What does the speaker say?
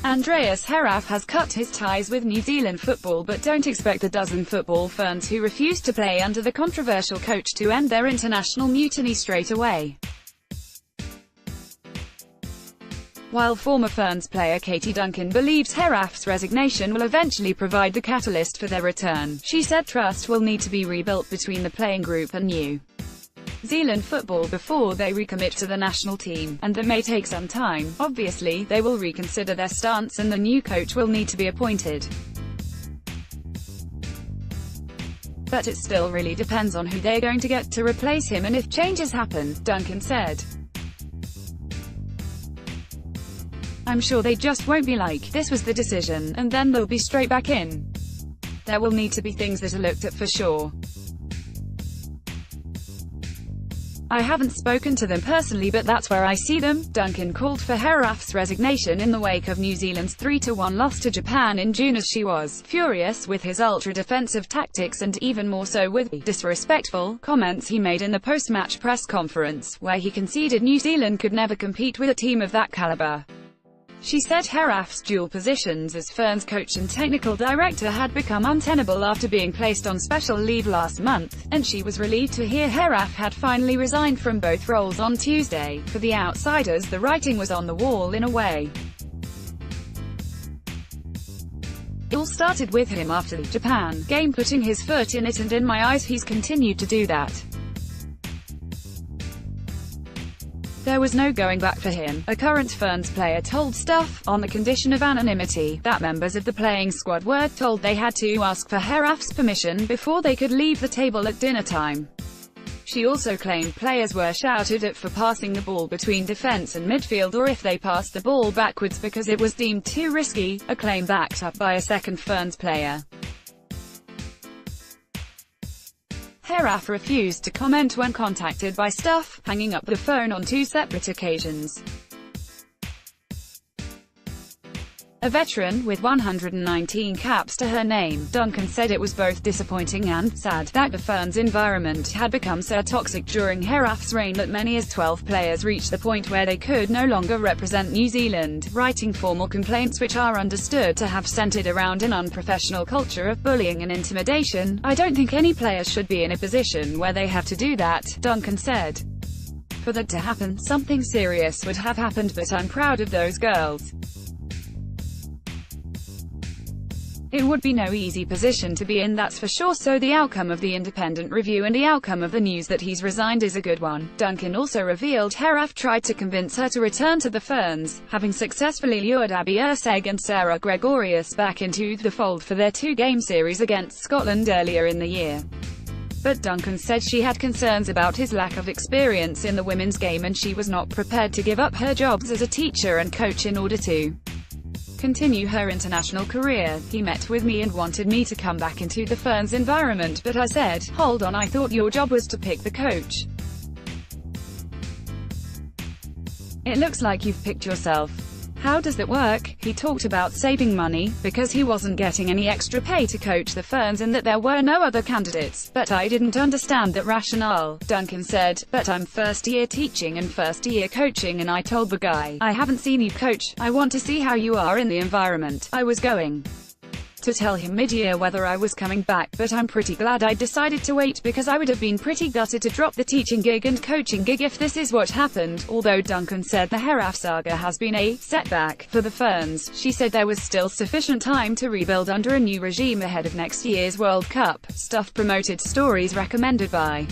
Andreas Heraf has cut his ties with New Zealand football, but don't expect the dozen Football Ferns who refused to play under the controversial coach to end their international mutiny straight away. While former Ferns player Katie Duncan believes Heraf's resignation will eventually provide the catalyst for their return, she said trust will need to be rebuilt between the playing group and New Zealand football before they recommit to the national team, and that may take some time. Obviously, they will reconsider their stance and the new coach will need to be appointed. But it still really depends on who they're going to get to replace him and if changes happen, Duncan said. I'm sure they just won't be like, this was the decision, and then they'll be straight back in. There will need to be things that are looked at for sure. I haven't spoken to them personally, but that's where I see them. Duncan called for Heraf's resignation in the wake of New Zealand's 3-1 loss to Japan in June, as she was furious with his ultra-defensive tactics and even more so with the disrespectful comments he made in the post-match press conference, where he conceded New Zealand could never compete with a team of that caliber. She said Heraf's dual positions as Ferns coach and technical director had become untenable after being placed on special leave last month, and she was relieved to hear Heraf had finally resigned from both roles on Tuesday. For the outsiders, the writing was on the wall in a way. It all started with him after the Japan game putting his foot in it, and in my eyes he's continued to do that. There was no going back for him, a current Ferns player told Stuff, on the condition of anonymity, that members of the playing squad were told they had to ask for Heraf's permission before they could leave the table at dinner time. She also claimed players were shouted at for passing the ball between defense and midfield, or if they passed the ball backwards because it was deemed too risky, a claim backed up by a second Ferns player. Heraf refused to comment when contacted by Stuff, hanging up the phone on 2 separate occasions. A veteran, with 119 caps to her name, Duncan said it was both disappointing and sad that the Ferns environment had become so toxic during Heraf's reign that many as 12 players reached the point where they could no longer represent New Zealand, writing formal complaints which are understood to have centered around an unprofessional culture of bullying and intimidation. I don't think any player should be in a position where they have to do that, Duncan said. For that to happen, something serious would have happened, but I'm proud of those girls. It would be no easy position to be in, that's for sure, so the outcome of the independent review and the outcome of the news that he's resigned is a good one. Duncan also revealed Heraf tried to convince her to return to the Ferns, having successfully lured Abby Erceg and Sarah Gregorius back into the fold for their 2-game series against Scotland earlier in the year. But Duncan said she had concerns about his lack of experience in the women's game and she was not prepared to give up her jobs as a teacher and coach in order to continue her international career. He met with me and wanted me to come back into the Ferns environment, but I said, hold on, I thought your job was to pick the coach. It looks like you've picked yourself. How does that work? He talked about saving money, because he wasn't getting any extra pay to coach the Ferns and that there were no other candidates, but I didn't understand that rationale. Duncan said, but I'm first-year teaching and first-year coaching, and I told the guy, I haven't seen you coach, I want to see how you are in the environment. I was going to tell him mid-year whether I was coming back, but I'm pretty glad I decided to wait because I would have been pretty gutted to drop the teaching gig and coaching gig if this is what happened. Although Duncan said the Heraf saga has been a setback for the Ferns, she said there was still sufficient time to rebuild under a new regime ahead of next year's World Cup. Stuff promoted stories recommended by